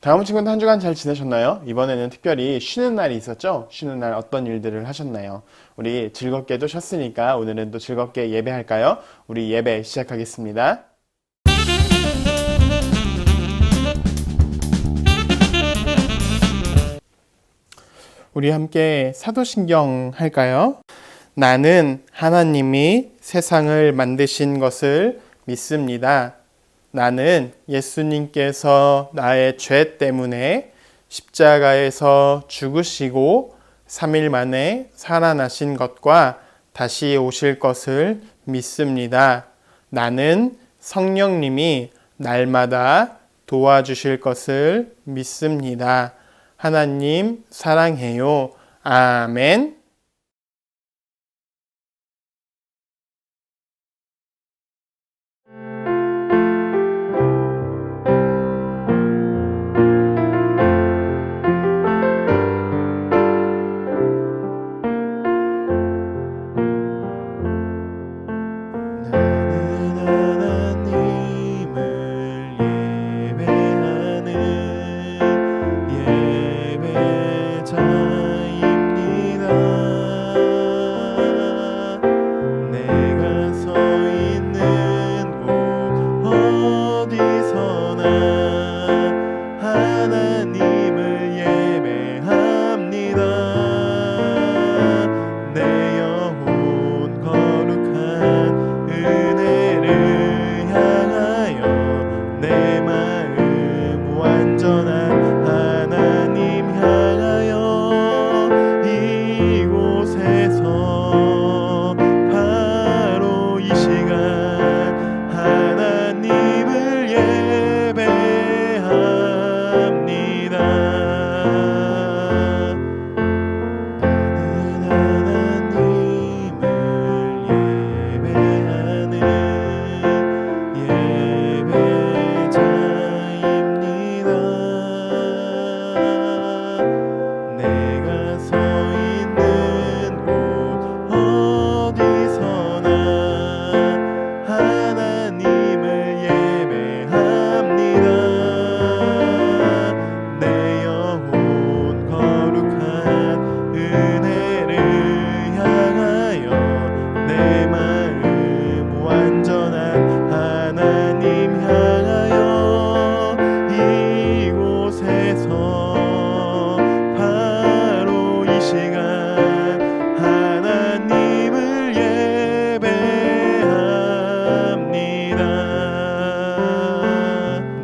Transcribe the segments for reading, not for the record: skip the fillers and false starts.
다음 친구도 한 주간 잘 지내셨나요? 이번에는 특별히 쉬는 날이 있었죠? 쉬는 날 어떤 일들을 하셨나요? 우리 즐겁게도 쉬었으니까 오늘은 또 즐겁게 예배할까요? 우리 예배 시작하겠습니다. 우리 함께 사도신경 할까요? 나는 하나님이 세상을 만드신 것을 믿습니다. 나는 예수님께서 나의 죄 때문에 십자가에서 죽으시고 3일 만에 살아나신 것과 다시 오실 것을 믿습니다. 나는 성령님이 날마다 도와주실 것을 믿습니다. 하나님 사랑해요. 아멘. 나는 하나님을 예배하는 예배자입니다. 내가 서 있는 곳 어디서나 하나님을 예배합니다. 내 영혼 거룩한 은혜를 향하여 내 마음 완전한 하나님 향하여 이곳에서 바로 이 시간 하나님을 예배합니다. 내가 서 있는 곳 어디서나 하나님을 예배합니다. 내 영혼 거룩한 은혜를 향하여 내 마음 완전한 하나님 향하여 이곳에서 시간 하나님을 예배합니다.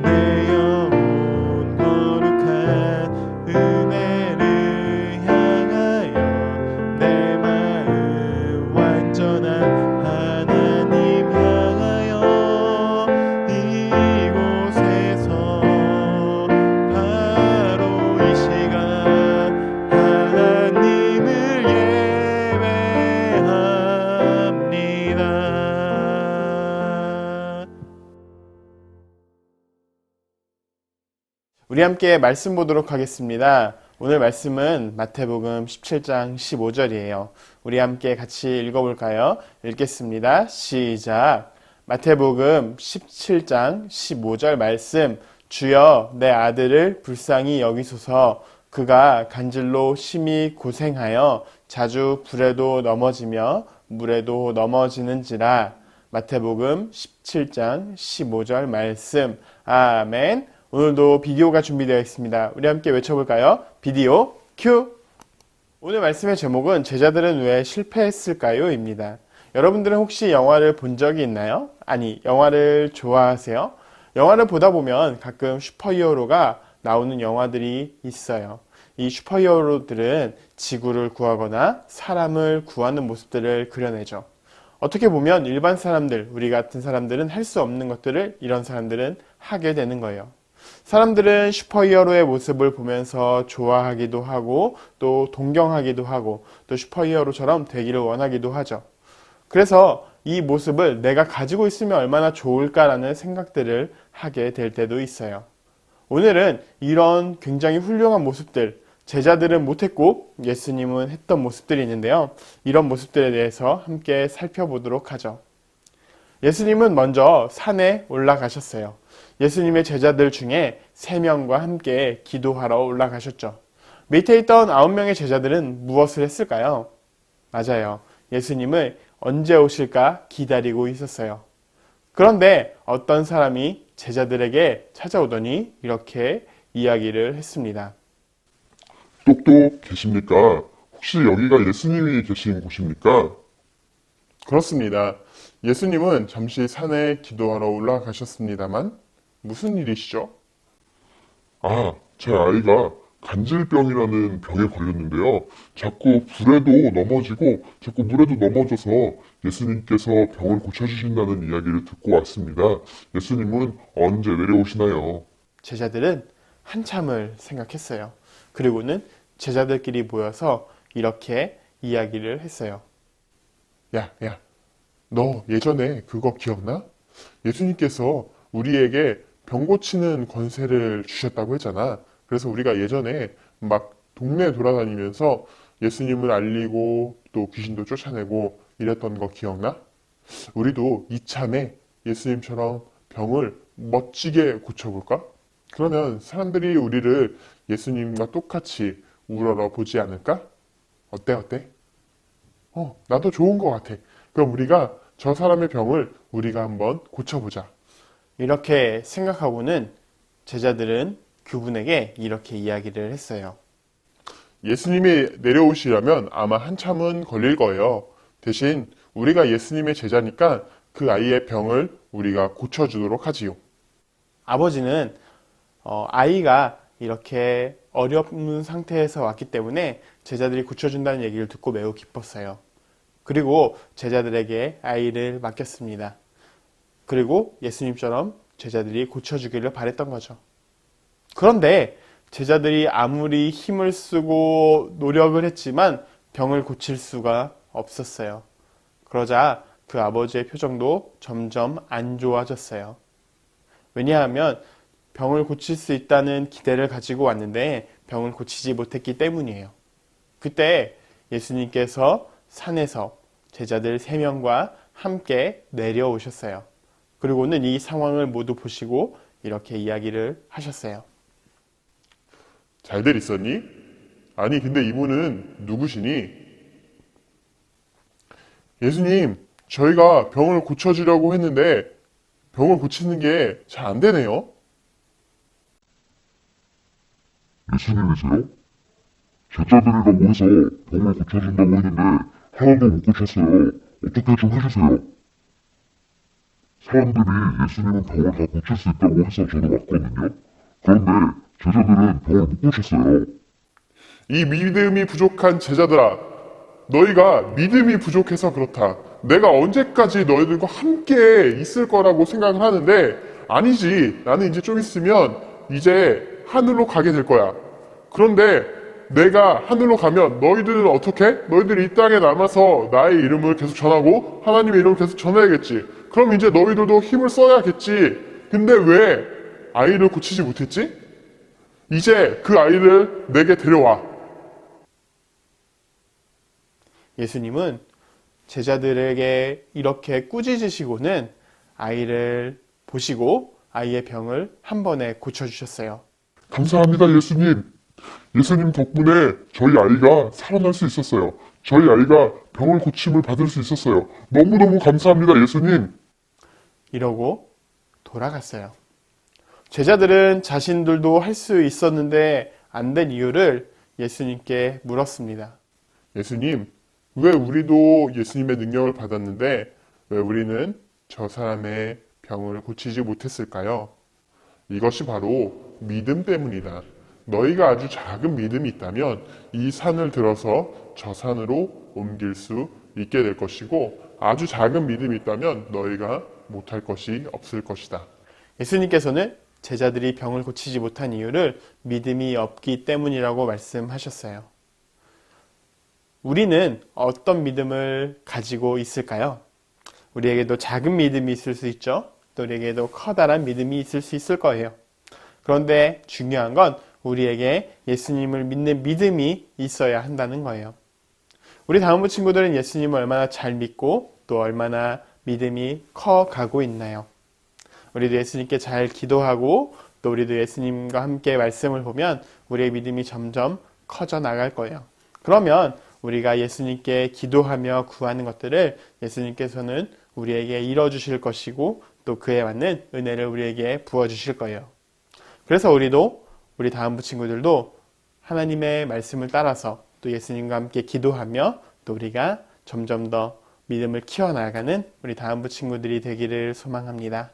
내 영혼 거룩한 은혜를 향하여 내 마음 완전한 하나님 향하여 이곳에서 바로 이 시간 하나님을 예배합니다. 우리 함께 말씀 보도록 하겠습니다. 오늘 말씀은 마태복음 17장 15절이에요. 우리 함께 같이 읽어볼까요? 읽겠습니다. 시작. 마태복음 17장 15절 말씀. 주여 내 아들을 불쌍히 여기소서. 그가 간질로 심히 고생하여 자주 불에도 넘어지며 물에도 넘어지는지라. 마태복음 17장 15절 말씀. 아멘. 오늘도 비디오가 준비되어 있습니다. 우리 함께 외쳐볼까요? 비디오 큐! 오늘 말씀의 제목은 제자들은 왜 실패했을까요? 입니다. 여러분들은 혹시 영화를 본 적이 있나요? 아니, 영화를 좋아하세요? 영화를 보다 보면 가끔 슈퍼히어로가 나오는 영화들이 있어요. 이 슈퍼히어로들은 지구를 구하거나 사람을 구하는 모습들을 그려내죠. 어떻게 보면 일반 사람들, 우리 같은 사람들은 할 수 없는 것들을 이런 사람들은 하게 되는 거예요. 사람들은 슈퍼히어로의 모습을 보면서 좋아하기도 하고 또 동경하기도 하고 또 슈퍼히어로처럼 되기를 원하기도 하죠. 그래서 이 모습을 내가 가지고 있으면 얼마나 좋을까라는 생각들을 하게 될 때도 있어요. 오늘은 이런 굉장히 훌륭한 모습들, 제자들은 못했고 예수님은 했던 모습들이 있는데요. 이런 모습들에 대해서 함께 살펴보도록 하죠. 예수님은 먼저 산에 올라가셨어요. 예수님의 제자들 중에 3명과 함께 기도하러 올라가셨죠. 밑에 있던 9명의 제자들은 무엇을 했을까요? 맞아요. 예수님을 언제 오실까 기다리고 있었어요. 그런데 어떤 사람이 제자들에게 찾아오더니 이렇게 이야기를 했습니다. 똑똑 계십니까? 혹시 여기가 예수님이 계신 곳입니까? 그렇습니다. 예수님은 잠시 산에 기도하러 올라가셨습니다만 무슨 일이시죠? 제 아이가 간질병이라는 병에 걸렸는데요. 자꾸 불에도 넘어지고 자꾸 물에도 넘어져서 예수님께서 병을 고쳐주신다는 이야기를 듣고 왔습니다. 예수님은 언제 내려오시나요? 제자들은 한참을 생각했어요. 그리고는 제자들끼리 모여서 이렇게 이야기를 했어요. 야, 너 예전에 그거 기억나? 예수님께서 우리에게 병 고치는 권세를 주셨다고 했잖아. 그래서 우리가 예전에 막 동네 돌아다니면서 예수님을 알리고 또 귀신도 쫓아내고 이랬던 거 기억나? 우리도 이참에 예수님처럼 병을 멋지게 고쳐볼까? 그러면 사람들이 우리를 예수님과 똑같이 우러러 보지 않을까? 어때? 나도 좋은 것 같아. 그럼 우리가 저 사람의 병을 우리가 한번 고쳐보자. 이렇게 생각하고는 제자들은 그분에게 이렇게 이야기를 했어요. 예수님이 내려오시려면 아마 한참은 걸릴 거예요. 대신 우리가 예수님의 제자니까 그 아이의 병을 우리가 고쳐주도록 하지요. 아버지는 아이가 이렇게 어려운 상태에서 왔기 때문에 제자들이 고쳐준다는 얘기를 듣고 매우 기뻤어요. 그리고 제자들에게 아이를 맡겼습니다. 그리고 예수님처럼 제자들이 고쳐주기를 바랬던 거죠. 그런데 제자들이 아무리 힘을 쓰고 노력을 했지만 병을 고칠 수가 없었어요. 그러자 그 아버지의 표정도 점점 안 좋아졌어요. 왜냐하면 병을 고칠 수 있다는 기대를 가지고 왔는데 병을 고치지 못했기 때문이에요. 그때 예수님께서 산에서 제자들 3명과 함께 내려오셨어요. 그리고는 이 상황을 모두 보시고 이렇게 이야기를 하셨어요. 잘들 있었니? 아니, 근데 이분은 누구시니? 예수님, 저희가 병을 고쳐주려고 했는데 병을 고치는 게 잘 안 되네요. 예수님이세요? 제자들이랑 모여서 병을 고쳐준다고 했는데 하나도 못 고쳤어요. 어떻게 좀 해주세요. 사람들이 예수님은 병을 다 고칠 수 있다고 해서 저도 왔거든요. 그런데 제자들은 병을 못 고쳤어요. 이 믿음이 부족한 제자들아, 너희가 믿음이 부족해서 그렇다. 내가 언제까지 너희들과 함께 있을 거라고 생각을 하는데 아니지. 나는 이제 좀 있으면 이제 하늘로 가게 될 거야. 그런데 내가 하늘로 가면 너희들은 어떻게? 너희들이 이 땅에 남아서 나의 이름을 계속 전하고 하나님의 이름을 계속 전해야겠지. 그럼 이제 너희들도 힘을 써야겠지. 근데 왜 아이를 고치지 못했지? 이제 그 아이를 내게 데려와. 예수님은 제자들에게 이렇게 꾸짖으시고는 아이를 보시고 아이의 병을 한 번에 고쳐주셨어요. 감사합니다, 예수님. 예수님 덕분에 저희 아이가 살아날 수 있었어요. 저희 아이가 병을 고침을 받을 수 있었어요. 너무너무 감사합니다, 예수님. 이러고 돌아갔어요. 제자들은 자신들도 할 수 있었는데 안 된 이유를 예수님께 물었습니다. 예수님, 왜 우리도 예수님의 능력을 받았는데 왜 우리는 저 사람의 병을 고치지 못했을까요? 이것이 바로 믿음 때문이다. 너희가 아주 작은 믿음이 있다면 이 산을 들어서 저 산으로 옮길 수 있게 될 것이고 아주 작은 믿음이 있다면 너희가 못할 것이 없을 것이다. 예수님께서는 제자들이 병을 고치지 못한 이유를 믿음이 없기 때문이라고 말씀하셨어요. 우리는 어떤 믿음을 가지고 있을까요? 우리에게도 작은 믿음이 있을 수 있죠. 또 우리에게도 커다란 믿음이 있을 수 있을 거예요. 그런데 중요한 건 우리에게 예수님을 믿는 믿음이 있어야 한다는 거예요. 우리 다음부 친구들은 예수님을 얼마나 잘 믿고 또 얼마나 믿음이 커가고 있나요? 우리도 예수님께 잘 기도하고 또 우리도 예수님과 함께 말씀을 보면 우리의 믿음이 점점 커져 나갈 거예요. 그러면 우리가 예수님께 기도하며 구하는 것들을 예수님께서는 우리에게 이뤄주실 것이고 또 그에 맞는 은혜를 우리에게 부어주실 거예요. 그래서 우리 다음부 친구들도 하나님의 말씀을 따라서 또 예수님과 함께 기도하며 또 우리가 점점 더 믿음을 키워나가는 우리 다음부 친구들이 되기를 소망합니다.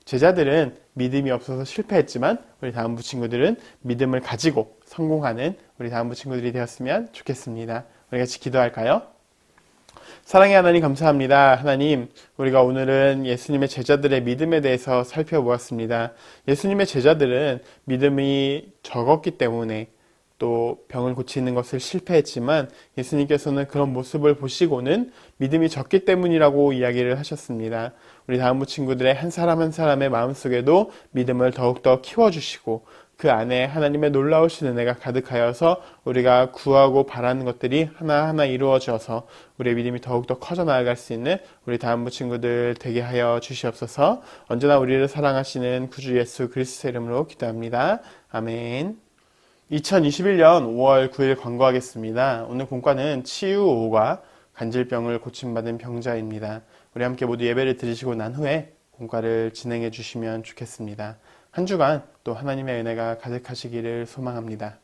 제자들은 믿음이 없어서 실패했지만 우리 다음부 친구들은 믿음을 가지고 성공하는 우리 다음부 친구들이 되었으면 좋겠습니다. 우리 같이 기도할까요? 사랑의 하나님 감사합니다. 하나님, 우리가 오늘은 예수님의 제자들의 믿음에 대해서 살펴보았습니다. 예수님의 제자들은 믿음이 적었기 때문에 또 병을 고치는 것을 실패했지만 예수님께서는 그런 모습을 보시고는 믿음이 적기 때문이라고 이야기를 하셨습니다. 우리 다음부 친구들의 한 사람 한 사람의 마음속에도 믿음을 더욱더 키워주시고 그 안에 하나님의 놀라우신 은혜가 가득하여서 우리가 구하고 바라는 것들이 하나하나 이루어져서 우리의 믿음이 더욱더 커져 나아갈 수 있는 우리 다음부 친구들 되게 하여 주시옵소서. 언제나 우리를 사랑하시는 구주 예수 그리스도의 이름으로 기도합니다. 아멘. 2021년 5월 9일 광고하겠습니다. 오늘 본과는 치유 5과 간질병을 고침받은 병자입니다. 우리 함께 모두 예배를 드리시고 난 후에 본과를 진행해 주시면 좋겠습니다. 한 주간 또 하나님의 은혜가 가득하시기를 소망합니다.